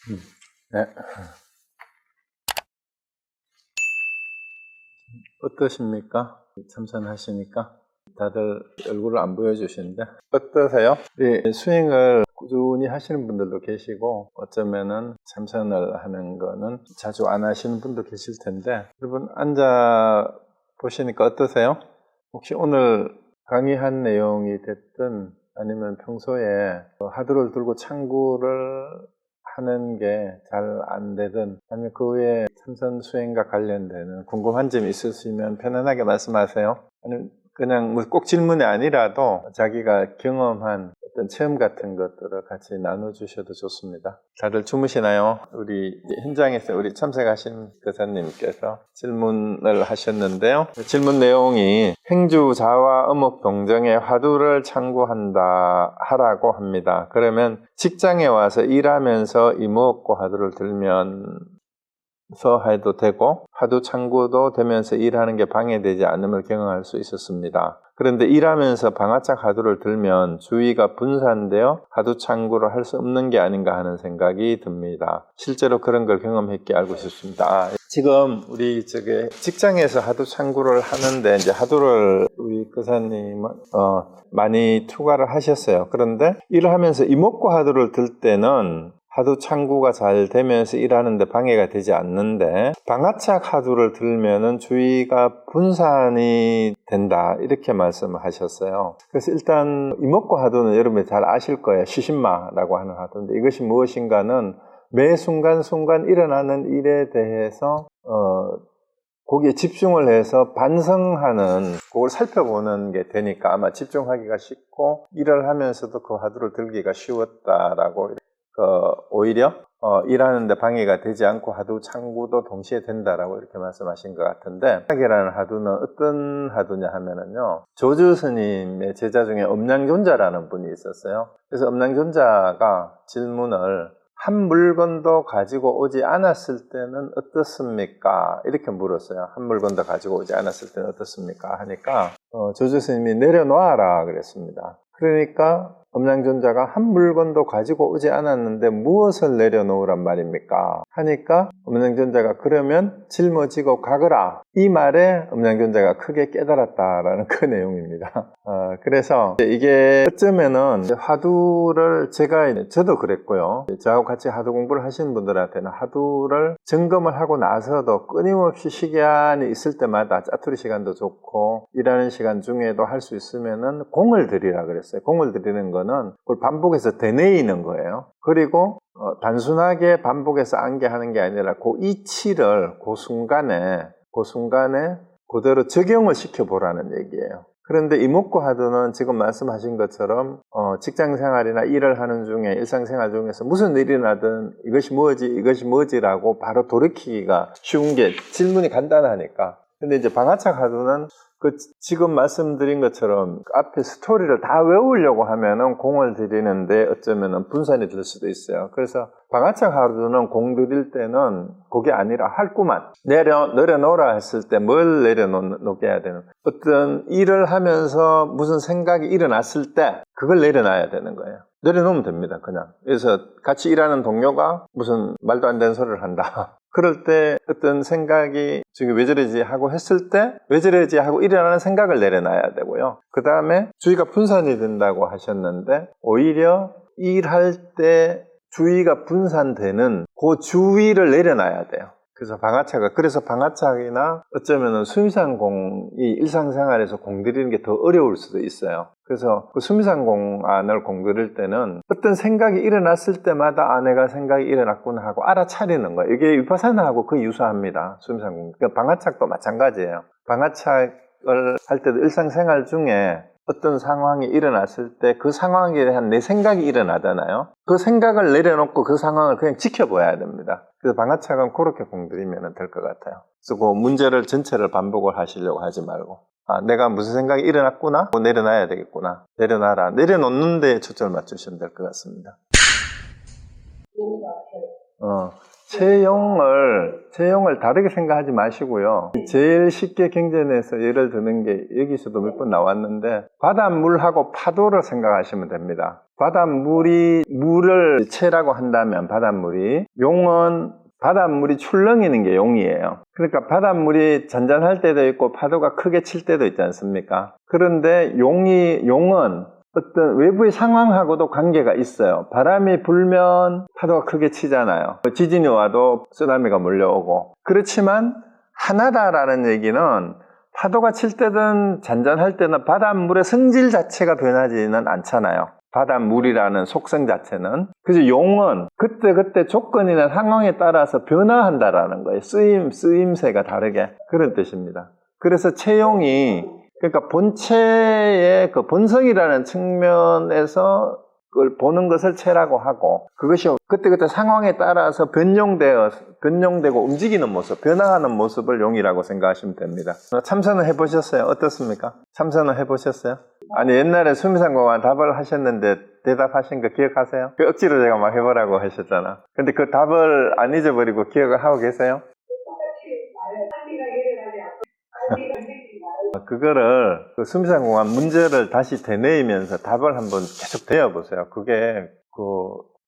네. 어떠십니까? 참선하시니까 다들 얼굴을 안 보여주시는데 어떠세요? 이 스윙을 꾸준히 하시는 분들도 계시고 어쩌면은 참선을 하는 거는 자주 안 하시는 분도 계실 텐데 여러분 앉아 보시니까 어떠세요? 혹시 오늘 강의한 내용이 됐든 아니면 평소에 하두를 들고 창구를 하는 게 잘 안 되든 아니면 그 외에 참선 수행과 관련되는 궁금한 점이 있으시면 편안하게 말씀하세요. 아니면 그냥 뭐 꼭 질문이 아니라도 자기가 경험한 어떤 체험 같은 것들을 같이 나눠주셔도 좋습니다. 다들 주무시나요? 우리 현장에서 우리 참석하신 교사님께서 질문을 하셨는데요. 질문 내용이 행주 자와 어묵 동정의 화두를 창구한다 하라고 합니다. 그러면 직장에 와서 일하면서 이목고 화두를 들면서 해도 되고 화두 창구도 되면서 일하는 게 방해되지 않음을 경험할 수 있었습니다. 그런데 일하면서 방아착 화두를 들면 주의가 분산되어 화두 창구를 할 수 없는 게 아닌가 하는 생각이 듭니다. 실제로 그런 걸 경험했기에 알고 싶습니다. 지금 우리 직장에서 화두 창구를 하는데 이제 화두를 우리 교사님은 많이 투과를 하셨어요. 그런데 일을 하면서 이목구 화두를 들 때는 화두 창구가 잘 되면서 일하는데 방해가 되지 않는데 방아착 화두를 들면은 주의가 분산이 된다 이렇게 말씀을 하셨어요. 그래서 일단 이목구 화두는 여러분이 잘 아실 거예요. 시신마라고 하는 화두인데 이것이 무엇인가는 매 순간순간 일어나는 일에 대해서 거기에 집중을 해서 반성하는 그걸 살펴보는 게 되니까 아마 집중하기가 쉽고 일을 하면서도 그 화두를 들기가 쉬웠다라고 오히려 일하는데 방해가 되지 않고 화두 창구도 동시에 된다라고 이렇게 말씀하신 것 같은데 이라는 화두는 어떤 화두냐 하면은요 조주 스님의 제자 중에 엄량존자라는 분이 있었어요. 그래서 엄량존자가 질문을 한 물건도 가지고 오지 않았을 때는 어떻습니까? 이렇게 물었어요. 한 물건도 가지고 오지 않았을 때는 어떻습니까? 하니까 조주 스님이 내려놓아라 그랬습니다. 그러니까 엄량존자가 한 물건도 가지고 오지 않았는데 무엇을 내려놓으란 말입니까? 하니까 엄량존자가 그러면 짊어지고 가거라. 이 말에 엄량존자가 크게 깨달았다라는 그 내용입니다. 그래서 이게 어쩌면은 화두를 저도 그랬고요. 저하고 같이 화두 공부를 하시는 분들한테는 화두를 점검을 하고 나서도 끊임없이 시간이 있을 때마다 짜투리 시간도 좋고 일하는 시간 중에도 할 수 있으면은 공을 들이라 그랬어요. 공을 들이는 거는 그걸 반복해서 되뇌이는 거예요. 그리고 단순하게 반복해서 암기하는 게 아니라 그 이치를 그 순간에 그대로 적용을 시켜보라는 얘기예요. 그런데 이목구 화두는 지금 말씀하신 것처럼 직장생활이나 일을 하는 중에 일상생활 중에서 무슨 일이 나든 이것이 뭐지라고 바로 돌이키기가 쉬운 게 질문이 간단하니까. 근데 이제 방아착 화두는 지금 말씀드린 것처럼 앞에 스토리를 다 외우려고 하면은 공을 들이는데 어쩌면은 분산이 될 수도 있어요. 그래서 방아착 화두는 공 들일 때는 그게 아니라 할구만 내려놓으라 했을 때 뭘 내려놓게 해야 되는 어떤 일을 하면서 무슨 생각이 일어났을 때 그걸 내려놔야 되는 거예요. 내려놓으면 됩니다. 그냥. 그래서 같이 일하는 동료가 무슨 말도 안 되는 소리를 한다. 그럴 때 어떤 생각이 지금 왜 저러지 하고 했을 때 왜 저러지 하고 일어나는 생각을 내려놔야 되고요. 그 다음에 주의가 분산이 된다고 하셨는데 오히려 일할 때 주의가 분산되는 그 주의를 내려놔야 돼요. 그래서 방아착이나 어쩌면은 수미상공이 일상생활에서 공들이는 게 더 어려울 수도 있어요. 그래서 그 수미상공안을 공들일 때는 어떤 생각이 일어났을 때마다 내가 생각이 일어났구나 하고 알아차리는 거예요. 이게 위파사나하고 거의 유사합니다. 수미상공. 그러니까 방아착도 마찬가지예요. 방아착을 할 때도 일상생활 중에 어떤 상황이 일어났을 때 그 상황에 대한 내 생각이 일어나잖아요. 그 생각을 내려놓고 그 상황을 그냥 지켜봐야 됩니다. 그래서 방아착은 그렇게 공들이면 될 것 같아요. 그래서 그 문제를 전체를 반복을 하시려고 하지 말고 내가 무슨 생각이 일어났구나? 내려놔야 되겠구나. 내려놔라. 내려놓는 데 초점을 맞추시면 될 것 같습니다. 체형을 다르게 생각하지 마시고요. 제일 쉽게 경전에서 예를 드는 게 여기서도 몇 번 나왔는데 바닷물하고 파도를 생각하시면 됩니다. 물을 체라고 한다면 용은 바닷물이 출렁이는 게 용이에요. 그러니까 바닷물이 잔잔할 때도 있고 파도가 크게 칠 때도 있지 않습니까? 그런데 용은 어떤 외부의 상황하고도 관계가 있어요. 바람이 불면 파도가 크게 치잖아요. 지진이 와도 쓰나미가 몰려오고. 그렇지만 하나다라는 얘기는 파도가 칠 때든 잔잔할 때는 바닷물의 성질 자체가 변하지는 않잖아요. 바닷물이라는 속성 자체는. 그래서 용은 그때 조건이나 상황에 따라서 변화한다라는 거예요. 쓰임새가 다르게. 그런 뜻입니다. 그래서 체용이 그러니까 본체의 그 본성이라는 측면에서 그걸 보는 것을 체라고 하고, 그것이 그때 상황에 따라서 변용되고 움직이는 모습, 변화하는 모습을 용이라고 생각하시면 됩니다. 참선을 해보셨어요? 어떻습니까? 참선을 해보셨어요? 아니, 옛날에 수미상공한 답을 하셨는데 대답하신 거 기억하세요? 그 억지로 제가 막 해보라고 하셨잖아. 근데 그 답을 안 잊어버리고 기억을 하고 계세요? 그거를 그 수미상공한 문제를 다시 되뇌이면서 답을 한번 계속 되어보세요. 그게 그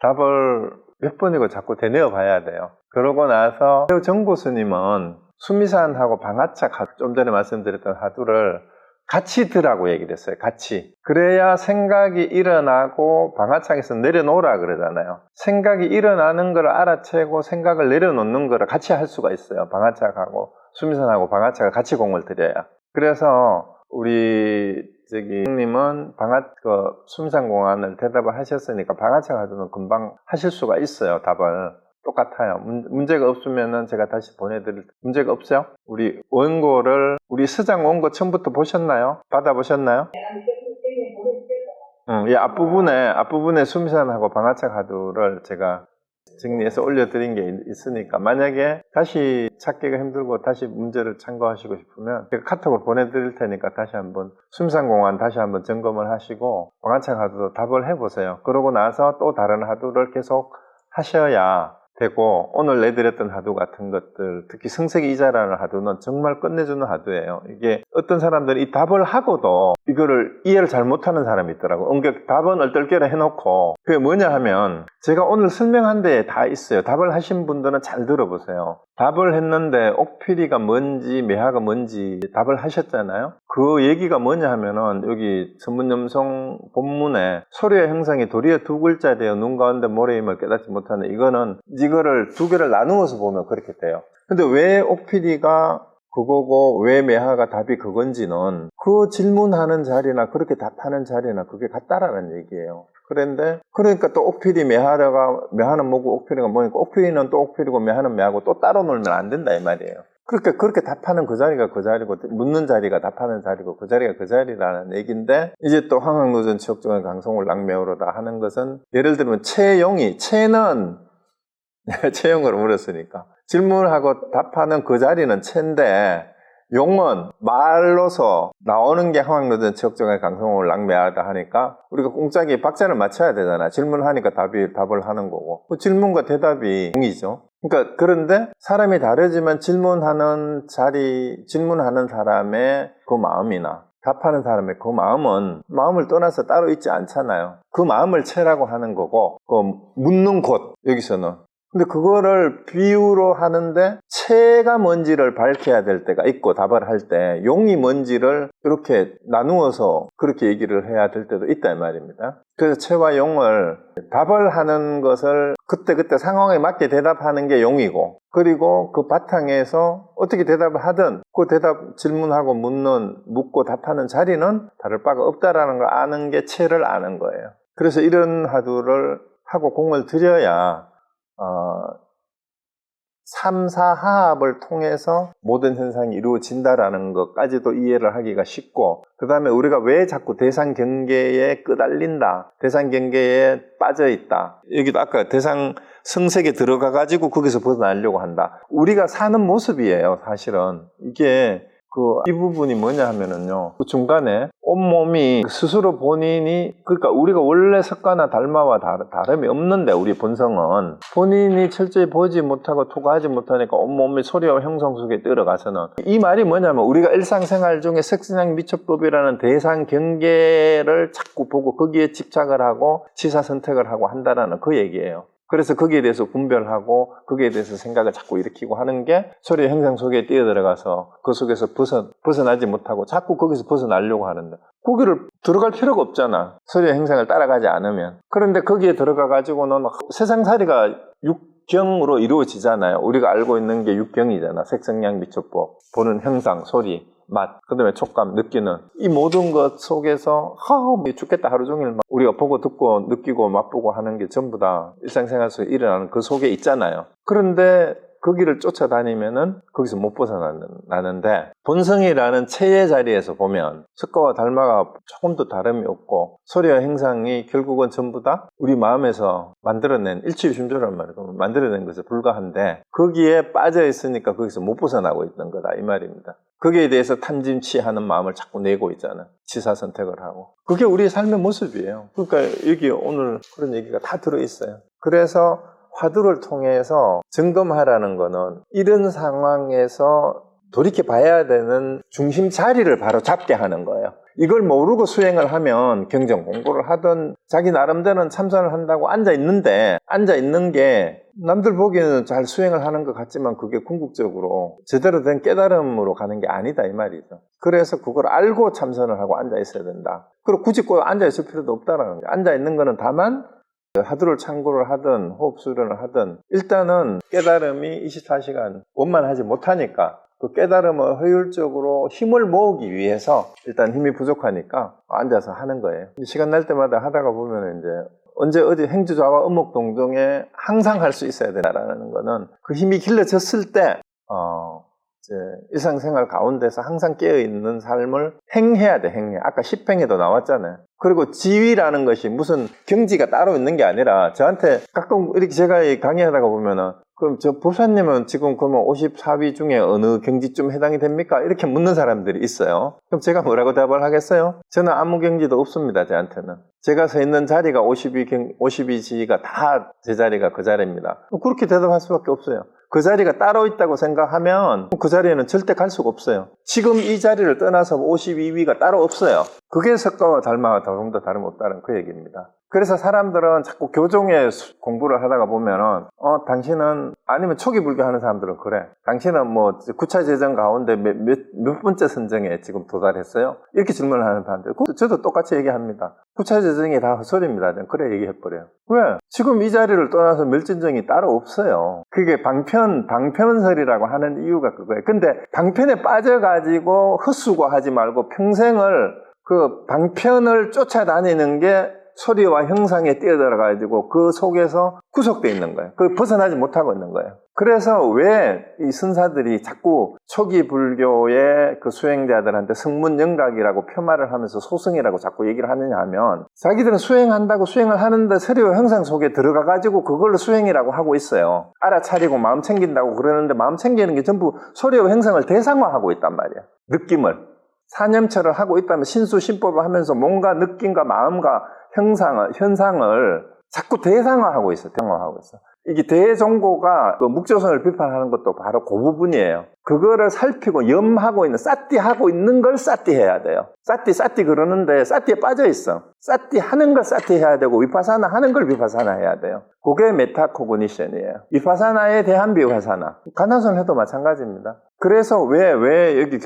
답을 몇 번이고 자꾸 되뇌어 봐야 돼요. 그러고 나서 정보 스님은 수미산하고 방아차, 좀 전에 말씀드렸던 하두를 같이 들라고 얘기를 했어요. 같이. 그래야 생각이 일어나고 방아차에서 내려놓으라 그러잖아요. 생각이 일어나는 걸 알아채고 생각을 내려놓는 걸 같이 할 수가 있어요. 방아차하고 수미산하고 방아차가 같이 공을 들여야. 그래서 우리 형님은 수미산공안을 대답을 하셨으니까 방아차 하두는 금방 하실 수가 있어요. 답을 똑같아요. 문제가 없으면은 제가 다시 보내드릴. 문제가 없어요? 우리 원고를 우리 서장 원고 처음부터 보셨나요? 받아보셨나요? 이 앞부분에 수미산하고 방아차 하두를 제가 정리해서 올려드린 게 있으니까 만약에 다시 찾기가 힘들고 다시 문제를 참고하시고 싶으면 제가 카톡을 보내드릴 테니까 다시 한번 수미산공안 다시 한번 점검을 하시고 방아차 하두도 답을 해보세요. 그러고 나서 또 다른 하두를 계속 하셔야 되고, 오늘 내드렸던 하두 같은 것들, 특히 성색이자라는 하두는 정말 끝내주는 하두예요. 이게 어떤 사람들은 이 답을 하고도 이거를 이해를 잘 못하는 사람이 있더라고요. 그러니까 답은 얼떨결에 해놓고, 그게 뭐냐 하면 제가 오늘 설명한 데에 다 있어요. 답을 하신 분들은 잘 들어보세요. 답을 했는데 옥피리가 뭔지 매화가 뭔지 답을 하셨잖아요. 그 얘기가 뭐냐 하면은 여기 전문염송 본문에 소리의 형상이 도리어 두 글자 되어 눈 가운데 모래임을 깨닫지 못하는, 이거를 두 개를 나누어서 보면 그렇게 돼요. 근데 왜 옥피리가 그거고 왜 매화가 답이 그건지는 그 질문하는 자리나 그렇게 답하는 자리나 그게 같다라는 얘기예요. 그러니까 또 옥피리 매화는 뭐고 옥피리가 뭐니까 옥피리는 또 옥피리고 매화는 매화고 또 따로 놀면 안 된다 이 말이에요. 그렇게 답하는 그 자리가 그 자리고 묻는 자리가 답하는 자리고 그 자리가 그 자리라는 얘기인데, 이제 또 황학노전 지역종의 강송을 낭매우로다 하는 것은 예를 들면 체는 체형으로 물었으니까 질문하고 답하는 그 자리는 체인데, 용은 말로서 나오는 게 황학노전 지역종의 강성을 낭매하다 하니까 우리가 공짜기 박자를 맞춰야 되잖아. 질문하니까 답을 하는 거고, 그 질문과 대답이 용이죠. 그러니까 그런데 사람이 다르지만 질문하는 사람의 그 마음이나 답하는 사람의 그 마음을 떠나서 따로 있지 않잖아요. 그 마음을 체라고 하는 거고, 그 묻는 곳, 여기서는. 근데 그거를 비유로 하는데 체가 뭔지를 밝혀야 될 때가 있고, 답을 할 때 용이 뭔지를 이렇게 나누어서 그렇게 얘기를 해야 될 때도 있다 이 말입니다. 그래서 체와 용을 답을 하는 것을 그때 상황에 맞게 대답하는 게 용이고, 그리고 그 바탕에서 어떻게 대답을 하든 그 질문하고 묻고 답하는 자리는 다를 바가 없다라는 걸 아는 게 체를 아는 거예요. 그래서 이런 하두를 하고 공을 들여야 3, 4하합을 통해서 모든 현상이 이루어진다라는 것까지도 이해를 하기가 쉽고, 그 다음에 우리가 왜 자꾸 대상 경계에 끄달린다, 대상 경계에 빠져있다, 여기도 아까 대상 성색에 들어가가지고 거기서 벗어나려고 한다, 우리가 사는 모습이에요. 사실은 이게 이 부분이 뭐냐 하면은요, 그 중간에 온몸이 스스로 본인이, 그러니까 우리가 원래 석가나 달마와 다름이 없는데, 우리 본성은 본인이 철저히 보지 못하고 투과하지 못하니까 온몸이 소리와 형상 속에 들어가서는, 이 말이 뭐냐면 우리가 일상생활 중에 색신양 미처법이라는 대상 경계를 자꾸 보고 거기에 집착을 하고 지사 선택을 하고 한다라는 그 얘기예요. 그래서 거기에 대해서 분별하고 거기에 대해서 생각을 자꾸 일으키고 하는 게 소리의 형상 속에 뛰어들어가서 그 속에서 벗어나지 못하고 자꾸 거기서 벗어나려고 하는데, 거기를 들어갈 필요가 없잖아, 소리의 형상을 따라가지 않으면. 그런데 거기에 들어가가지고는 세상살이가 육경으로 이루어지잖아요. 우리가 알고 있는 게 육경이잖아. 색성량 미처법, 보는 형상, 소리, 맛, 그 다음에 촉감, 느끼는 이 모든 것 속에서 죽겠다 하루 종일 막 우리가 보고 듣고 느끼고 맛보고 하는 게 전부 다 일상생활 속에 일어나는 그 속에 있잖아요. 그런데 거기를 쫓아다니면은 거기서 못 벗어나는데, 본성이라는 체의 자리에서 보면 석가와 달마가 조금도 다름이 없고 소리와 형상이 결국은 전부 다 우리 마음에서 만들어낸 일치유심조란 말이고 만들어낸 것에 불과한데, 거기에 빠져 있으니까 거기서 못 벗어나고 있는 거다 이 말입니다. 거기에 대해서 탐진치하는 마음을 자꾸 내고 있잖아. 지사 선택을 하고. 그게 우리의 삶의 모습이에요. 그러니까 여기 오늘 그런 얘기가 다 들어있어요. 그래서 화두를 통해서 점검하라는 거는 이런 상황에서 돌이켜 봐야 되는 중심 자리를 바로 잡게 하는 거예요. 이걸 모르고 수행을 하면 경전 공부를 하든 자기 나름대로는 참선을 한다고 앉아있는데, 앉아있는 게 남들 보기에는 잘 수행을 하는 것 같지만 그게 궁극적으로 제대로 된 깨달음으로 가는 게 아니다 이 말이죠. 그래서 그걸 알고 참선을 하고 앉아있어야 된다. 그리고 굳이 꼭 앉아있을 필요도 없다라는 거예요. 앉아있는 거는 다만 화두를 참고를 하든 호흡 수련을 하든 일단은 깨달음이 24시간 원만하지 못하니까 그 깨달음을 효율적으로 힘을 모으기 위해서 일단 힘이 부족하니까 앉아서 하는 거예요. 시간 날 때마다 하다가 보면 이제 언제 어디 행주좌와 음목동정에 항상 할 수 있어야 된다라는 거는 그 힘이 길러졌을 때 이제 일상생활 가운데서 항상 깨어있는 삶을 행해야 돼. 행해. 아까 10행에도 나왔잖아요. 그리고 지위라는 것이 무슨 경지가 따로 있는 게 아니라, 저한테 가끔 이렇게 제가 강의하다가 보면은 그럼 저 보사님은 지금 그러면 54위 중에 어느 경지쯤 해당이 됩니까? 이렇게 묻는 사람들이 있어요. 그럼 제가 뭐라고 답을 하겠어요? 저는 아무 경지도 없습니다. 저한테는. 제가 서 있는 자리가 52지가 다 제 자리가 그 자리입니다. 그렇게 대답할 수밖에 없어요. 그 자리가 따로 있다고 생각하면 그 자리에는 절대 갈 수가 없어요. 지금 이 자리를 떠나서 52위가 따로 없어요. 그게 석가와 달마와 조금 더 다름없다는 그 얘기입니다. 그래서 사람들은 자꾸 교종에 공부를 하다가 보면은 당신은, 아니면 초기 불교 하는 사람들은 그래, 당신은 뭐 구차재정 가운데 몇 번째 선정에 지금 도달했어요? 이렇게 질문을 하는 사람들, 저도 똑같이 얘기합니다. 구차재정이 다 헛소리입니다. 그래 얘기해버려요. 왜? 지금 이 자리를 떠나서 멸진정이 따로 없어요. 그게 방편설이라고 하는 이유가 그거예요. 근데 방편에 빠져가지고 헛수고하지 말고 평생을 그 방편을 쫓아다니는 게 소리와 형상에 뛰어들어가지고 그 속에서 구속되어 있는 거예요. 그 벗어나지 못하고 있는 거예요. 그래서 왜 이 선사들이 자꾸 초기 불교의 그 수행자들한테 성문영각이라고 폄하를 하면서 소승이라고 자꾸 얘기를 하느냐 하면, 자기들은 수행한다고 수행을 하는데 소리와 형상 속에 들어가가지고 그걸로 수행이라고 하고 있어요. 알아차리고 마음 챙긴다고 그러는데 마음 챙기는 게 전부 소리와 형상을 대상화하고 있단 말이에요. 느낌을. 사념처를 하고 있다면 신수신법을 하면서 뭔가 느낌과 마음과 현상을 자꾸 대상화하고 있어. 대상화하고 있어. 이게 대종고가 그 묵조선을 비판하는 것도 바로 그 부분이에요. 그거를 살피고 염하고 있는, 싸띠하고 있는 걸 싸띠해야 돼요. 싸띠 그러는데 싸띠에 빠져 있어. 싸띠 하는 걸 싸띠 해야 되고 위파사나 하는 걸 위파사나 해야 돼요. 그게 메타코그니션이에요. 위파사나에 대한 비파사나. 가나선 해도 마찬가지입니다. 그래서 왜 여기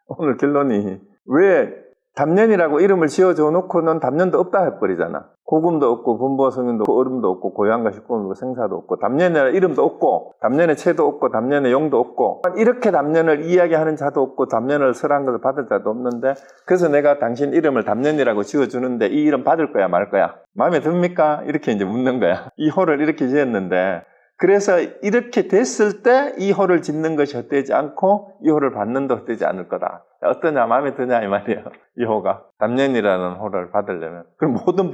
오늘 결론이 왜 담년이라고 이름을 지어줘 놓고는 담년도 없다 해버리잖아. 고금도 없고 분보와 성윤도 없고 얼음도 없고 고향과 식구도 생사도 없고 담년이라 이름도 없고 담년의 체도 없고 담년의 용도 없고 이렇게 담년을 이야기하는 자도 없고 담년을 설한 것을 받을 자도 없는데, 그래서 내가 당신 이름을 담년이라고 지어주는데 이 이름 받을 거야 말 거야? 마음에 듭니까? 이렇게 이제 묻는 거야. 이 호를 이렇게 지었는데, 그래서 이렇게 됐을 때 이 호를 짓는 것이 헛되지 않고 이 호를 받는도 헛되지 않을 거다. 어떠냐, 마음에 드냐 이 말이에요. 이 호가 담년이라는 호를 받으려면. 그럼 모든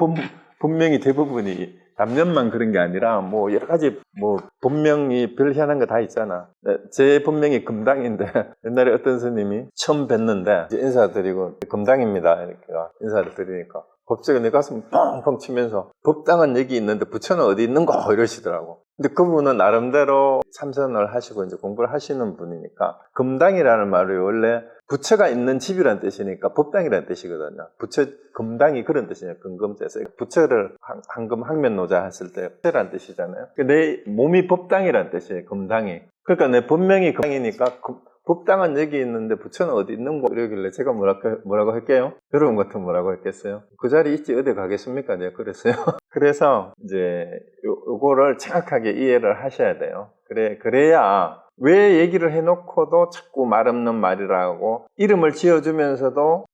분명히 대부분이 담년만 그런 게 아니라 뭐 여러 가지 뭐 본명이 별 희한한 거 다 있잖아. 제 본명이 금당인데 옛날에 어떤 스님이 처음 뵀는데 이제 인사드리고 금당입니다 이렇게 인사를 드리니까 갑자기 내 가슴 뻥뻥 치면서 법당은 여기 있는데 부처는 어디 있는 거 이러시더라고. 근데 그분은 나름대로 참선을 하시고 이제 공부를 하시는 분이니까 금당이라는 말이 원래 부처가 있는 집이라는 뜻이니까 법당이라는 뜻이거든요. 부처 금당이 그런 뜻이에요. 금금자에서 부처를 황금 항면노자 했을 때 부처라는 뜻이잖아요. 내 몸이 법당이라는 뜻이에요. 금당이. 그러니까 내 본명이 금당이니까 법당은 여기 있는데 부처는 어디 있는 거 이러길래 제가 뭐라고 할게요? 여러분 같으면 뭐라고 했겠어요? 그 자리 있지 어디 가겠습니까? 내가 그랬어요. 그래서 이제 요거를 정확하게 이해를 하셔야 돼요. 그래야 왜 얘기를 해놓고도 자꾸 말 없는 말이라고 이름을 지어주면서도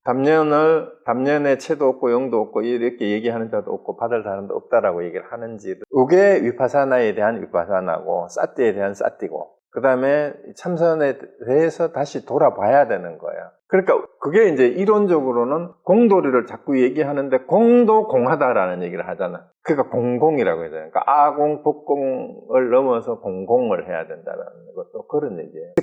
담년에 채도 없고 영도 없고 이렇게 얘기하는 자도 없고 받을 사람도 없다라고 얘기를 하는지 이게 위파사나에 대한 위파사나고 사띠에 대한 사띠고 그 다음에 참선에 대해서 다시 돌아봐야 되는 거야. 그러니까 그게 이제 이론적으로는 공도리를 자꾸 얘기하는데 공도 공하다라는 얘기를 하잖아. 그러니까 공공이라고 해야 되는. 그러니까 아공, 법공을 넘어서 공공을 해야 된다는 것도 그런 얘기예요.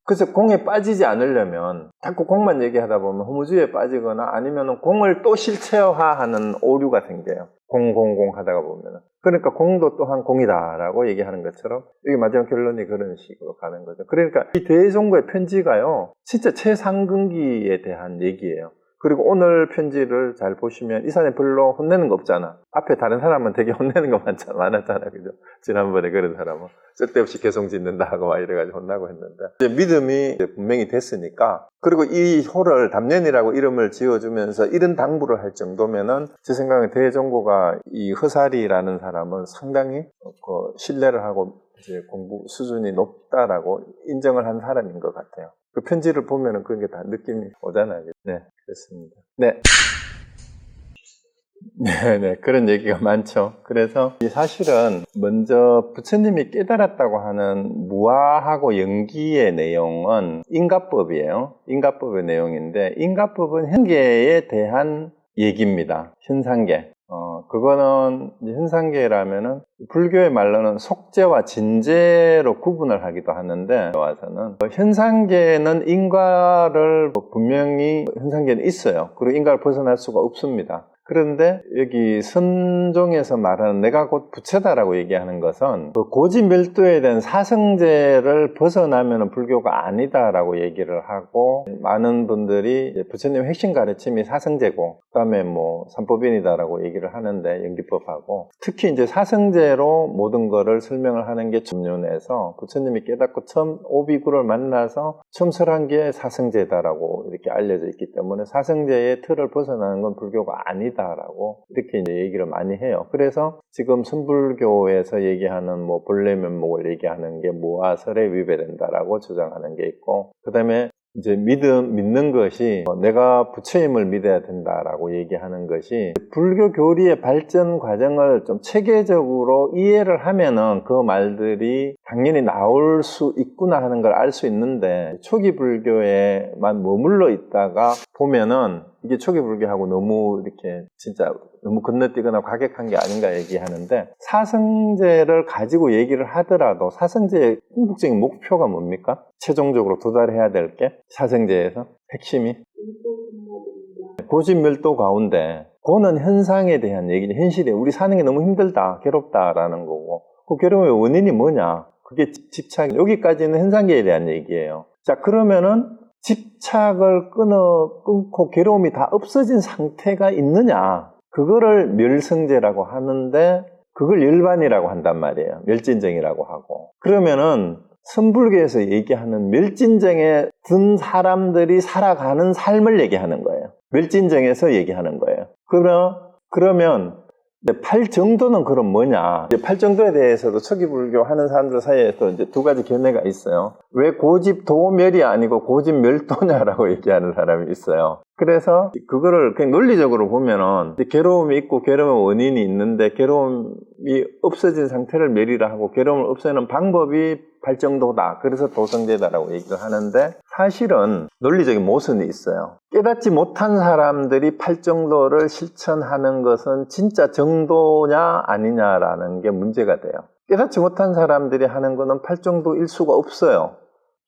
그래서 공에 빠지지 않으려면 자꾸 공만 얘기하다 보면 허무주의에 빠지거나 아니면 공을 또 실체화하는 오류가 생겨요. 공공공 하다가 보면은. 그러니까 공도 또한 공이다라고 얘기하는 것처럼 여기 마지막 결론이 그런 식으로 가는 거죠. 그러니까 이 대종고의 편지가요, 진짜 최상근기에 대한 얘기예요. 그리고 오늘 편지를 잘 보시면 이 사람이 별로 혼내는 거 없잖아. 앞에 다른 사람은 되게 혼내는 거 많았잖아. 그죠? 지난번에 그런 사람은 쓸데없이 개성 짓는다 하고 막 이래가지고 혼나고 했는데 이제 믿음이 이제 분명히 됐으니까 그리고 이 호를 담년이라고 이름을 지어주면서 이런 당부를 할 정도면은 제 생각에 대종고가 이 허사리라는 사람은 상당히 신뢰를 하고 이제 공부 수준이 높다라고 인정을 한 사람인 것 같아요. 그 편지를 보면은 그런 게 다 느낌이 오잖아요. 네, 그렇습니다. 네. 네, 그런 얘기가 많죠. 그래서 사실은 먼저 부처님이 깨달았다고 하는 무아하고 영기의 내용은 인가법이에요. 인가법의 내용인데 인가법은 현계에 대한 얘기입니다. 현상계. 그거는 현상계라면은 불교의 말로는 속죄와 진죄로 구분을 하기도 하는데 와서는 현상계는 인과를 분명히 현상계는 있어요. 그리고 인과를 벗어날 수가 없습니다. 그런데 여기 선종에서 말하는 내가 곧 부처다라고 얘기하는 것은 그 고지멸도에 대한 사성제를 벗어나면 불교가 아니다라고 얘기를 하고 많은 분들이 부처님의 핵심 가르침이 사성제고 그 다음에 뭐 삼법인이다라고 얘기를 하는데 연기법하고 특히 이제 사성제로 모든 거를 설명을 하는 게 점륜에서 부처님이 깨닫고 처음 오비구를 만나서 처음 설한 게 사성제다라고 이렇게 알려져 있기 때문에 사성제의 틀을 벗어나는 건 불교가 아니다 라고 이렇게 이제 얘기를 많이 해요. 그래서 지금 선불교에서 얘기하는 뭐 본래 면목을 얘기하는 게 무아설에 위배된다라고 주장하는 게 있고, 그 다음에 이제 믿는 것이 내가 부처임을 믿어야 된다라고 얘기하는 것이 불교 교리의 발전 과정을 좀 체계적으로 이해를 하면은 그 말들이 당연히 나올 수 있구나 하는 걸 알 수 있는데 초기 불교에만 머물러 있다가 보면은 이게 초기 불교하고 너무 이렇게 진짜 너무 건너뛰거나 과격한 게 아닌가 얘기하는데 사성제를 가지고 얘기를 하더라도 사성제의 궁극적인 목표가 뭡니까? 최종적으로 도달해야 될 게 사성제에서 핵심이 고집멸도 가운데 그거는 현상에 대한 얘기죠. 현실에 우리 사는 게 너무 힘들다, 괴롭다라는 거고 그 괴로움의 원인이 뭐냐? 그게 집착, 여기까지는 현상계에 대한 얘기예요. 자, 그러면은 집착을 끊고 괴로움이 다 없어진 상태가 있느냐? 그거를 멸성제라고 하는데 그걸 열반이라고 한단 말이에요. 멸진정이라고 하고. 그러면은 선불교에서 얘기하는 멸진정에 든 사람들이 살아가는 삶을 얘기하는 거예요. 멸진정에서 얘기하는 거예요. 그러면 팔정도는 그럼 뭐냐? 팔정도에 대해서도 초기 불교 하는 사람들 사이에서 이제 두 가지 견해가 있어요. 왜 고집도멸이 아니고 고집멸도냐라고 얘기하는 사람이 있어요. 그래서 그거를 그냥 논리적으로 보면은 괴로움이 있고 괴로움의 원인이 있는데 괴로움이 없어진 상태를 멸이라 하고 괴로움을 없애는 방법이 팔정도다. 그래서 도성제다라고 얘기를 하는데 사실은 논리적인 모순이 있어요. 깨닫지 못한 사람들이 팔정도를 실천하는 것은 진짜 정도냐 아니냐라는 게 문제가 돼요. 깨닫지 못한 사람들이 하는 것은 팔정도일 수가 없어요.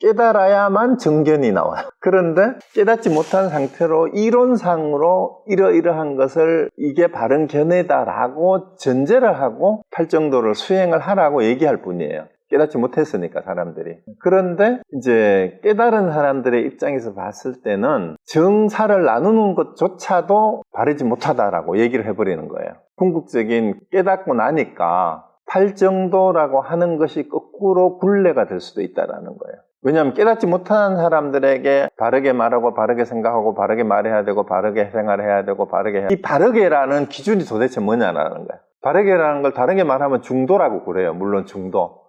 깨달아야만 정견이 나와요. 그런데 깨닫지 못한 상태로 이론상으로 이러이러한 것을 이게 바른 견해다라고 전제를 하고 팔정도를 수행을 하라고 얘기할 뿐이에요. 깨닫지 못했으니까 사람들이. 그런데 이제 깨달은 사람들의 입장에서 봤을 때는 정사를 나누는 것조차도 바르지 못하다라고 얘기를 해버리는 거예요. 궁극적인 깨닫고 나니까 팔정도라고 하는 것이 거꾸로 굴레가 될 수도 있다라는 거예요. 왜냐하면 깨닫지 못한 사람들에게 바르게 말하고 바르게 생각하고 바르게 말해야 되고 바르게 생활해야 되고 이 바르게라는 기준이 도대체 뭐냐라는 거예요. 바르게라는 걸 다르게 말하면 중도라고 그래요. 물론 중도.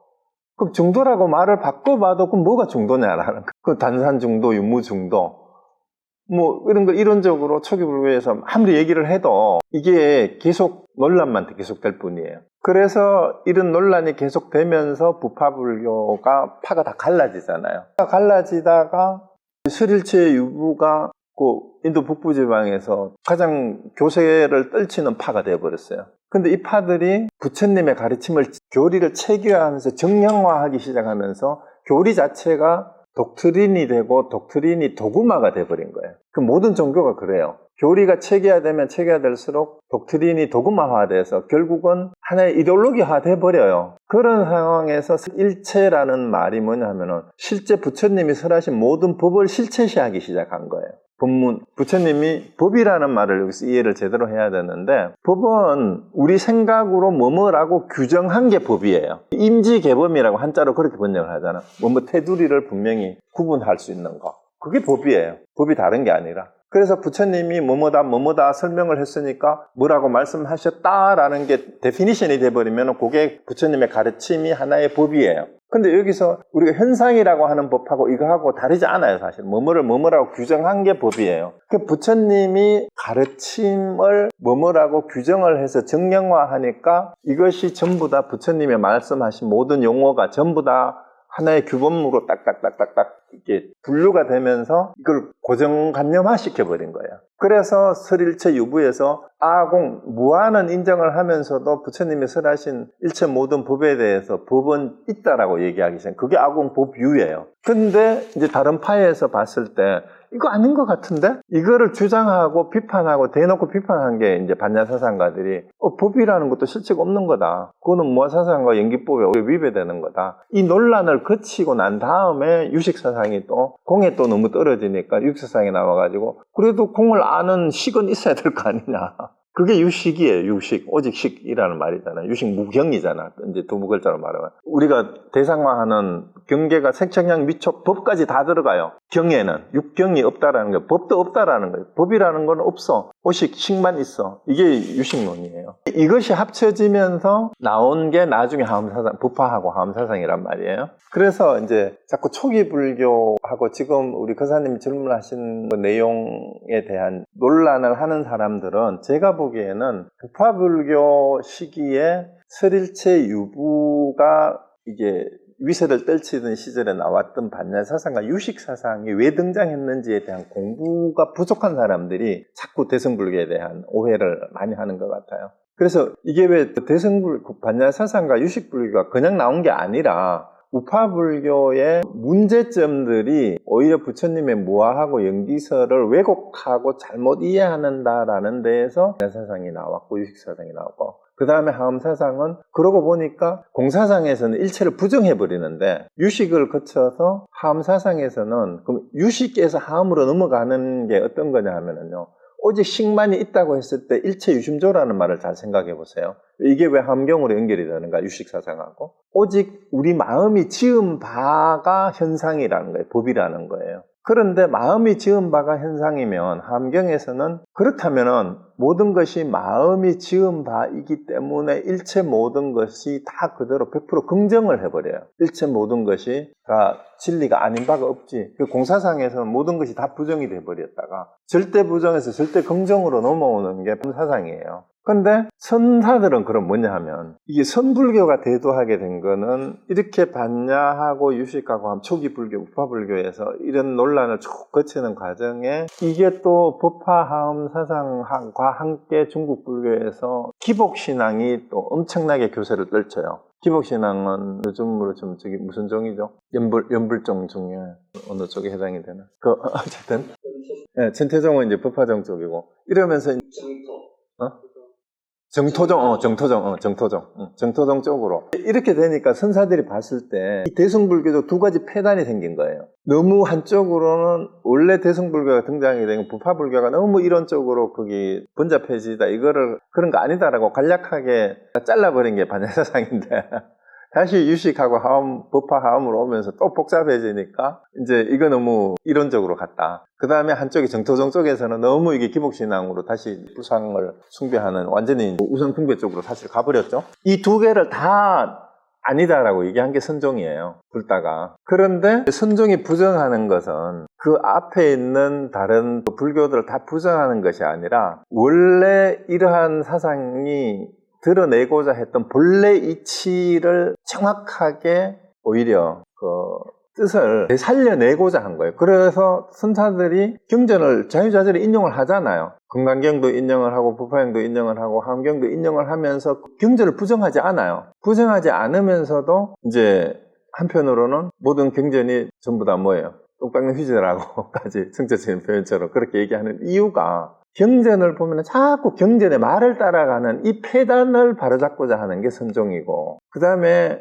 그럼 중도라고 말을 바꿔봐도 그럼 뭐가 중도냐라는 거예요. 그 단산 중도, 유무 중도. 뭐 이런 거 이론적으로 초기불교에서 아무리 얘기를 해도 이게 계속 논란만 계속될 뿐이에요. 그래서 이런 논란이 계속되면서 부파불교가 파가 다 갈라지잖아요. 갈라지다가 설일체 유부가 그 인도 북부지방에서 가장 교세를 떨치는 파가 되어버렸어요. 근데 이 파들이 부처님의 가르침을 교리를 체계화하면서 정량화하기 시작하면서 교리 자체가 독트린이 되고 독트린이 도구마가 돼버린 거예요. 그 모든 종교가 그래요. 교리가 체계화되면 체계화될수록 독트린이 도구마화돼서 결국은 하나의 이데올로기화 돼버려요. 그런 상황에서 일체라는 말이 뭐냐면은 실제 부처님이 설하신 모든 법을 실체시하기 시작한 거예요. 본문, 부처님이 법이라는 말을 여기서 이해를 제대로 해야 되는데 법은 우리 생각으로 뭐뭐라고 규정한 게 법이에요. 임지개범이라고 한자로 그렇게 번역을 하잖아. 뭐뭐 테두리를 분명히 구분할 수 있는 거. 그게 법이에요. 법이 다른 게 아니라. 그래서 부처님이 뭐뭐다 설명을 했으니까 뭐라고 말씀하셨다라는 게 데피니션이 돼버리면 그게 부처님의 가르침이 하나의 법이에요. 근데 여기서 우리가 현상이라고 하는 법하고 이거하고 다르지 않아요. 사실 뭐뭐라고 규정한 게 법이에요. 그 부처님이 가르침을 뭐뭐라고 규정을 해서 정량화하니까 이것이 전부 다 부처님의 말씀하신 모든 용어가 전부 다 하나의 규범으로 딱딱딱딱딱 이렇게 분류가 되면서 이걸 고정관념화 시켜버린 거예요. 그래서 설일체 유부에서 아공, 무한은 인정을 하면서도 부처님이 설하신 일체 모든 법에 대해서 법은 있다라고 얘기하기 시작해요. 그게 아공 법유예요. 근데 이제 다른 파에서 봤을 때 이거 아닌 것 같은데? 이거를 주장하고 비판하고 대놓고 비판한 게 이제 반야사상가들이 법이라는 것도 실체가 없는 거다. 그거는 무아사상과 연기법에 위배되는 거다. 이 논란을 거치고 난 다음에 유식사상이 또 공에 또 너무 떨어지니까 유식사상이 나와가지고 그래도 공을 아는 식은 있어야 될 거 아니냐. 그게 유식이에요. 유식. 오직 식이라는 말이잖아요. 유식 무경이잖아. 이제 두부글자로 말하면. 우리가 대상화하는 경계가 색청량 미촉 법까지 다 들어가요. 경에는 육경이 없다라는 거예요. 법도 없다라는 거예요. 법이라는 건 없어. 오식, 식만 있어. 이게 유식론이에요. 이것이 합쳐지면서 나온 게 나중에 하엄사상, 부파하고 하엄사상이란 말이에요. 그래서 이제 자꾸 초기 불교하고 지금 우리 거사님이 질문하신 내용에 대한 논란을 하는 사람들은 제가 보기에는 부파불교 시기에 설일체 유부가 이게 위세를 떨치던 시절에 나왔던 반야사상과 유식사상이 왜 등장했는지에 대한 공부가 부족한 사람들이 자꾸 대승불교에 대한 오해를 많이 하는 것 같아요. 그래서 이게 왜 반야사상과 유식불교가 그냥 나온 게 아니라 우파불교의 문제점들이 오히려 부처님의 무아하고 연기설을 왜곡하고 잘못 이해한다라는 데에서 반야사상이 나왔고 유식사상이 나왔고 그 다음에 하엄사상은 그러고 보니까 공사상에서는 일체를 부정해버리는데 유식을 거쳐서 하엄사상에서는 그럼 유식에서 하엄으로 넘어가는 게 어떤 거냐 하면은요 오직 식만이 있다고 했을 때 일체 유심조라는 말을 잘 생각해 보세요. 이게 왜 함경으로 연결이 되는가 유식사상하고 오직 우리 마음이 지은 바가 현상이라는 거예요. 법이라는 거예요. 그런데 마음이 지은 바가 현상이면 함경에서는 그렇다면은 모든 것이 마음이 지은 바이기 때문에 일체 모든 것이 다 그대로 100% 긍정을 해버려요. 일체 모든 것이 진리가 아닌 바가 없지. 그 공사상에서는 모든 것이 다 부정이 돼버렸다가 절대 부정에서 절대 긍정으로 넘어오는 게 사상이에요. 근데 선사들은 그럼 뭐냐 하면 이게 선불교가 대두하게 된 거는 이렇게 반야하고 유식하고 한 초기 불교, 우파 불교에서 이런 논란을 쭉 거치는 과정에 이게 또 법화하음 사상과 함께 중국 불교에서 기복신앙이 또 엄청나게 교세를 떨쳐요. 기복신앙은 요즘으로 좀 저기 무슨 종이죠? 연불종 중에 어느 쪽에 해당이 되나? 어쨌든 네, 천태종은 이제 법화종 쪽이고 이러면서 정토종 쪽으로. 이렇게 되니까 선사들이 봤을 때 이 대승불교도 두 가지 폐단이 생긴 거예요. 너무 한쪽으로는 원래 대승불교가 등장하게 된 부파불교가 너무 이론적으로 거기 번잡해지다. 이거를 그런 거 아니다라고 간략하게 잘라버린 게 반야사상인데 다시 유식하고 하음, 법화 하음으로 오면서 또 복잡해지니까 이제 이거 너무 이론적으로 갔다. 그 다음에 한쪽이 정토종 쪽에서는 너무 이게 기복신앙으로 다시 부상을 숭배하는 완전히 우상숭배 쪽으로 사실 가버렸죠. 이 두 개를 다 아니다라고 얘기한 게 선종이에요. 둘 다가. 그런데 선종이 부정하는 것은 그 앞에 있는 다른 불교들을 다 부정하는 것이 아니라 원래 이러한 사상이 드러내고자 했던 본래 이치를 정확하게 오히려 그 뜻을 살려내고자 한 거예요. 그래서 선사들이 경전을 자유자재로 인용을 하잖아요. 금강경도 인용을 하고 부파행도 인용을 하고 함경도 인용을 하면서 경전을 부정하지 않아요. 부정하지 않으면서도 이제 한편으로는 모든 경전이 전부 다 뭐예요? 똥닦는 휘저라고까지 성적적인 표현처럼 그렇게 얘기하는 이유가 경전을 보면 자꾸 경전의 말을 따라가는 이 폐단을 바로잡고자 하는 게 선종이고, 그 다음에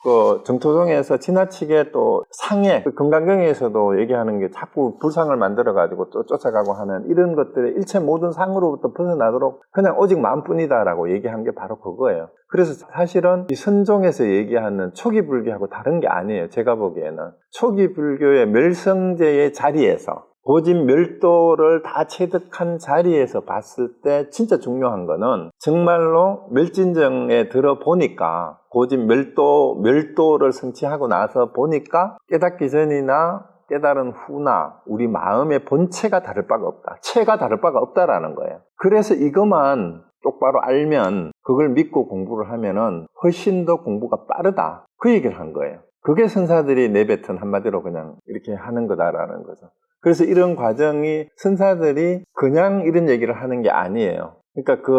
그 정토종에서 지나치게 또 상해, 금강경에서도 얘기하는 게 자꾸 불상을 만들어가지고 또 쫓아가고 하는 이런 것들의 일체 모든 상으로부터 벗어나도록 그냥 오직 마음뿐이다라고 얘기한 게 바로 그거예요. 그래서 사실은 이 선종에서 얘기하는 초기 불교하고 다른 게 아니에요. 제가 보기에는 초기 불교의 멸성제의 자리에서 고집 멸도를 다 체득한 자리에서 봤을 때 진짜 중요한 거는 정말로 멸진정에 들어보니까 고집 멸도를 성취하고 나서 보니까 깨닫기 전이나 깨달은 후나 우리 마음의 본체가 다를 바가 없다. 체가 다를 바가 없다라는 거예요. 그래서 이것만 똑바로 알면 그걸 믿고 공부를 하면은 훨씬 더 공부가 빠르다. 그 얘기를 한 거예요. 그게 선사들이 내뱉은 한마디로 그냥 이렇게 하는 거다라는 거죠. 그래서 이런 과정이 선사들이 그냥 이런 얘기를 하는 게 아니에요. 그러니까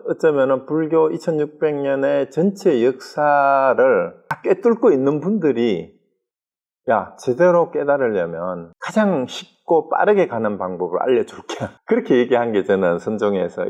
어쩌면은 불교 2600년의 전체 역사를 다 꿰뚫고 있는 분들이 야, 제대로 깨달으려면 가장 쉽고 빠르게 가는 방법을 알려줄게. 그렇게 얘기한 게 저는 선종에서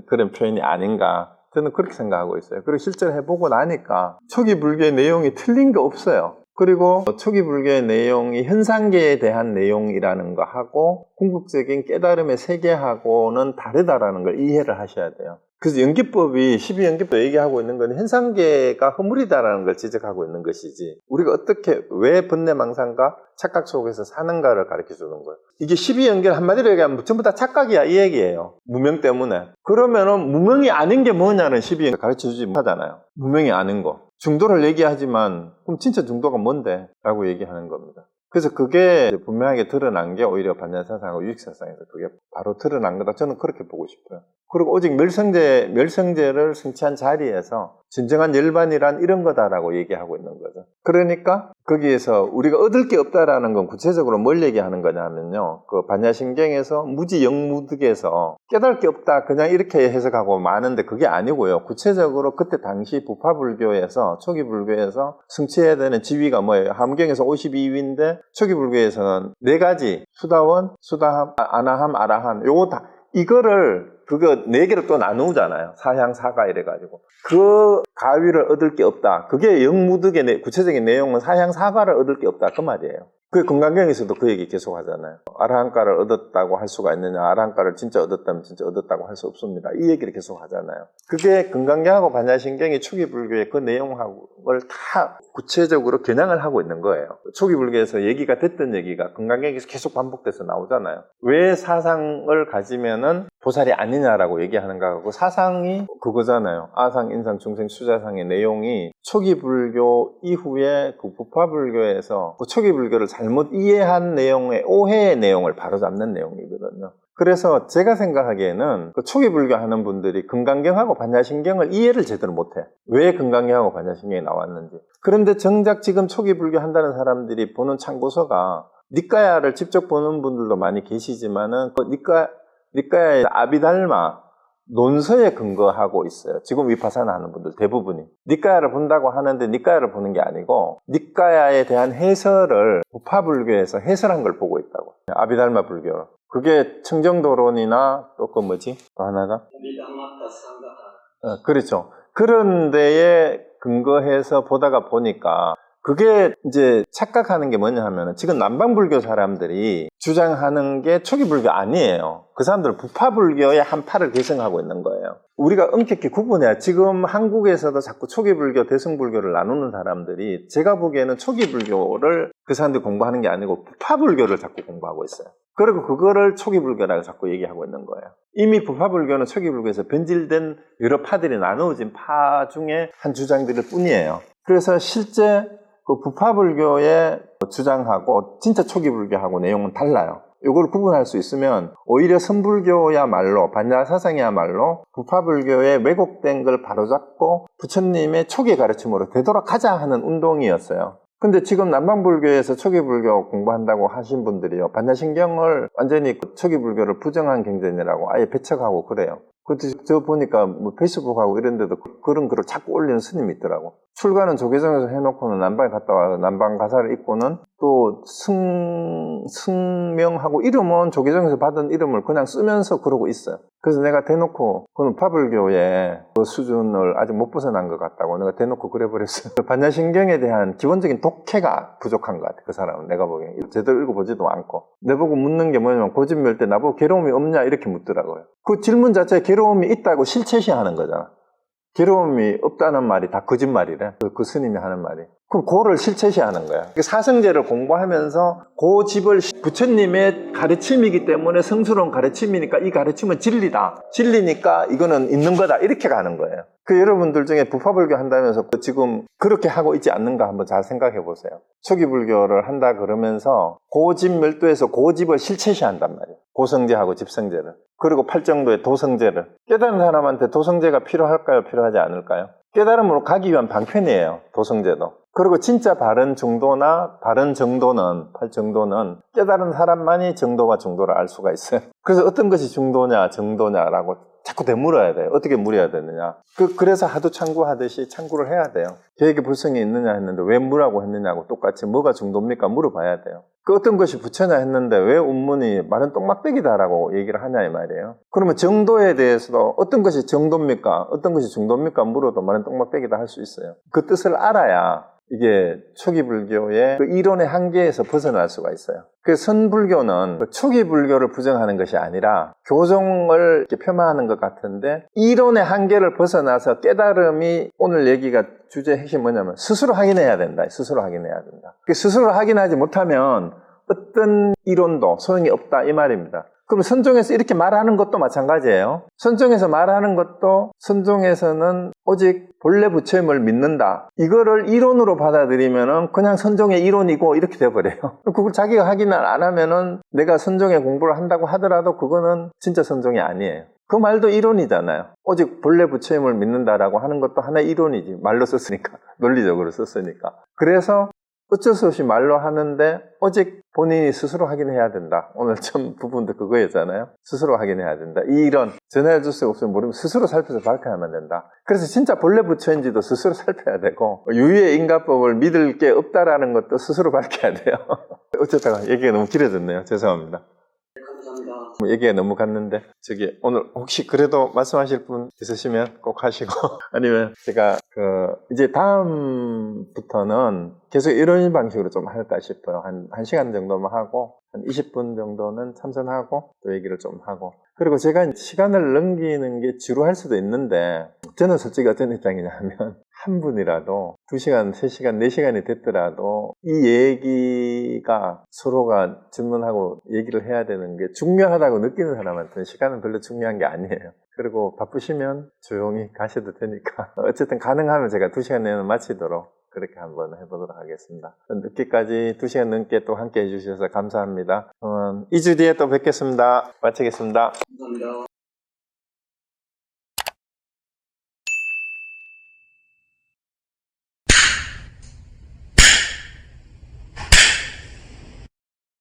그런 표현이 아닌가. 저는 그렇게 생각하고 있어요. 그리고 실제로 해보고 나니까 초기 불교의 내용이 틀린 게 없어요. 그리고 초기 불교의 내용이 현상계에 대한 내용이라는 거 하고 궁극적인 깨달음의 세계하고는 다르다라는 걸 이해를 하셔야 돼요. 그래서 연기법이 12연기법 얘기하고 있는 건 현상계가 허물이다라는 걸 지적하고 있는 것이지 우리가 어떻게 왜 번뇌망상과 착각 속에서 사는가를 가르쳐주는 거예요. 이게 12연계를 한마디로 얘기하면 전부 다 착각이야 이 얘기예요. 무명 때문에. 그러면은 무명이 아닌 게 뭐냐는 12연계 가르쳐주지 못하잖아요. 무명이 아닌 거. 중도를 얘기하지만 그럼 진짜 중도가 뭔데? 라고 얘기하는 겁니다. 그래서 그게 분명하게 드러난 게 오히려 반야사상하고 유익사상에서 그게 바로 드러난 거다. 저는 그렇게 보고 싶어요. 그리고 오직 멸성제를 성취한 자리에서 진정한 열반이란 이런 거다라고 얘기하고 있는 거죠. 그러니까 거기에서 우리가 얻을 게 없다라는 건 구체적으로 뭘 얘기하는 거냐면요. 그 반야심경에서 무지영무득에서 깨달을 게 없다 그냥 이렇게 해석하고 많은데 그게 아니고요. 구체적으로 그때 당시 부파불교에서 초기 불교에서 성취해야 되는 지위가 뭐예요? 함경에서 52위인데 초기 불교에서는 4가지 수다원, 수다함, 아나함, 아라함 요거 다 이거를 그거 4개를 또 나누잖아요. 사향, 사가 이래가지고 그 가위를 얻을 게 없다. 그게 영무득의 구체적인 내용은 사향, 사가를 얻을 게 없다 그 말이에요. 그 건강경에서도 그 얘기 계속 하잖아요. 아라한가를 얻었다고 할 수가 있느냐, 아라한가를 진짜 얻었다면 진짜 얻었다고 할 수 없습니다. 이 얘기를 계속 하잖아요. 그게 건강경하고 반야신경이 초기 불교의 그 내용을 다 구체적으로 겨냥을 하고 있는 거예요. 초기 불교에서 얘기가 됐던 얘기가 건강경에서 계속 반복돼서 나오잖아요. 왜 사상을 가지면은 보살이 아니냐라고 얘기하는가 하고, 사상이 그거잖아요. 아상, 인상, 중생, 수자상의 내용이 초기 불교 이후에 그 부파 불교에서 그 초기 불교를 잘못 이해한 내용의 오해의 내용을 바로잡는 내용이거든요. 그래서 제가 생각하기에는 그 초기 불교 하는 분들이 건강경하고 반야신경을 이해를 제대로 못해. 왜 건강경하고 반야신경이 나왔는지. 그런데 정작 지금 초기 불교 한다는 사람들이 보는 참고서가, 니까야를 직접 보는 분들도 많이 계시지만은 그 니까야의 아비달마 논서에 근거하고 있어요. 지금 위파사나 하는 분들 대부분이 니까야를 본다고 하는데 니까야를 보는 게 아니고 니까야에 대한 해설을 부파불교에서 해설한 걸 보고 있다고. 아비달마 불교. 그게 청정도론이나 또 그 뭐지? 또 하나가? 그렇죠. 그런 데에 근거해서 보다가 보니까 그게 이제 착각하는 게 뭐냐 하면, 지금 남방불교 사람들이 주장하는 게 초기불교 아니에요. 그 사람들은 부파불교의 한 파를 계승하고 있는 거예요. 우리가 엄격히 구분해야, 지금 한국에서도 자꾸 초기불교, 대승불교를 나누는 사람들이 제가 보기에는 초기불교를 그 사람들이 공부하는 게 아니고 부파불교를 자꾸 공부하고 있어요. 그리고 그거를 초기불교라고 자꾸 얘기하고 있는 거예요. 이미 부파불교는 초기불교에서 변질된 여러 파들이 나누어진 파 중에 한 주장들일 뿐이에요. 그래서 실제 그 부파불교의 주장하고 진짜 초기불교하고 내용은 달라요. 이걸 구분할 수 있으면 오히려 선불교야말로, 반야사상이야말로 부파불교의 왜곡된 걸 바로잡고 부처님의 초기 가르침으로 되돌아가자 하는 운동이었어요. 근데 지금 남방불교에서 초기불교 공부한다고 하신 분들이요, 반야신경을 완전히 초기불교를 부정한 경전이라고 아예 배척하고 그래요. 그때 저 보니까 뭐 페이스북하고 이런 데도 그런 글을 자꾸 올리는 스님이 있더라고. 출가는 조계종에서 해놓고는 남방에 갔다 와서 남방 가사를 입고는 또 승명하고 이름은 조계종에서 받은 이름을 그냥 쓰면서 그러고 있어요. 그래서 내가 대놓고 그는 파불교의 그 수준을 아직 못 벗어난 것 같다고 내가 대놓고 그래버렸어요. 반야신경에 대한 기본적인 독해가 부족한 것 같아. 그 사람은 내가 보기엔 제대로 읽어보지도 않고. 내보고 묻는 게 뭐냐면, 고집멸 때 나보고 괴로움이 없냐 이렇게 묻더라고요. 그 질문 자체에 괴로움이 있다고 실체시하는 거잖아. 괴로움이 없다는 말이 다 거짓말이래. 그 스님이 하는 말이. 그럼 그거를 실체시하는 거야. 사성제를 공부하면서 그 집을 부처님의 가르침이기 때문에 성스러운 가르침이니까 이 가르침은 진리다. 진리니까 이거는 있는 거다. 이렇게 가는 거예요. 그 여러분들 중에 부파불교 한다면서 지금 그렇게 하고 있지 않는가 한번 잘 생각해 보세요. 초기불교를 한다 그러면서 고집 멸도에서 고집을 실체시한단 말이에요. 고성제하고 집성제를. 그리고 팔정도의 도성제를. 깨달은 사람한테 도성제가 필요할까요? 필요하지 않을까요? 깨달음으로 가기 위한 방편이에요. 도성제도. 그리고 진짜 바른 정도나 바른 정도는, 팔정도는 깨달은 사람만이 정도와 정도를 알 수가 있어요. 그래서 어떤 것이 중도냐 정도냐라고 자꾸 되물어야 돼요. 어떻게 물어야 되느냐. 그래서 하도 참고하듯이 참고를 해야 돼요. 계획에 불성이 있느냐 했는데 왜 물라고 했느냐고 똑같이 뭐가 정도입니까? 물어봐야 돼요. 그 어떤 것이 부처냐 했는데 왜 운문이 말은 똥막대기다라고 얘기를 하냐 이 말이에요. 그러면 정도에 대해서도 어떤 것이 정도입니까? 어떤 것이 중도입니까? 물어도 말은 똥막대기다 할 수 있어요. 그 뜻을 알아야 이게 초기 불교의 그 이론의 한계에서 벗어날 수가 있어요. 그 선불교는 그 초기 불교를 부정하는 것이 아니라 교종을 이렇게 폄하하는 것 같은데, 이론의 한계를 벗어나서 깨달음이, 오늘 얘기가 주제 핵심 뭐냐면 스스로 확인해야 된다. 스스로 확인해야 된다. 스스로 확인하지 못하면 어떤 이론도 소용이 없다 이 말입니다. 그럼 선종에서 이렇게 말하는 것도 마찬가지예요. 선종에서 말하는 것도, 선종에서는 오직 본래 부처님을 믿는다. 이거를 이론으로 받아들이면은 그냥 선종의 이론이고 이렇게 돼버려요. 그걸 자기가 확인을 안 하면은 내가 선종의 공부를 한다고 하더라도 그거는 진짜 선종이 아니에요. 그 말도 이론이잖아요. 오직 본래 부처님을 믿는다라고 하는 것도 하나의 이론이지. 말로 썼으니까. 논리적으로 썼으니까. 그래서 어쩔 수 없이 말로 하는데 오직 본인이 스스로 확인해야 된다. 오늘 처음 부분도 그거였잖아요. 스스로 확인해야 된다. 이 이론 전해줄 수 없으면 모르면 스스로 살펴서 밝혀야만 된다. 그래서 진짜 본래 부처인지도 스스로 살펴야 되고, 유의의 인가법을 믿을 게 없다라는 것도 스스로 밝혀야 돼요. 어쨌다가 얘기가 너무 길어졌네요. 죄송합니다. 감사합니다. 감사합니다. 뭐 얘기가 너무 갔는데 저기 오늘 혹시 그래도 말씀하실 분 있으시면 꼭 하시고 아니면 제가 이제 다음부터는 계속 이런 방식으로 좀 할까 싶어요. 한 시간 정도만 하고 한 20분 정도는 참선하고 또 얘기를 좀 하고, 그리고 제가 시간을 넘기는 게 지루할 수도 있는데 저는 솔직히 어떤 입장이냐면 한 분이라도 2시간, 3시간, 4시간이 됐더라도 이 얘기가 서로가 질문하고 얘기를 해야 되는 게 중요하다고 느끼는 사람한테는 시간은 별로 중요한 게 아니에요. 그리고 바쁘시면 조용히 가셔도 되니까 어쨌든 가능하면 제가 2시간 내는 마치도록 그렇게 한번 해보도록 하겠습니다. 늦게까지 2시간 넘게 또 함께 해주셔서 감사합니다. 2주 뒤에 또 뵙겠습니다. 마치겠습니다. 감사합니다.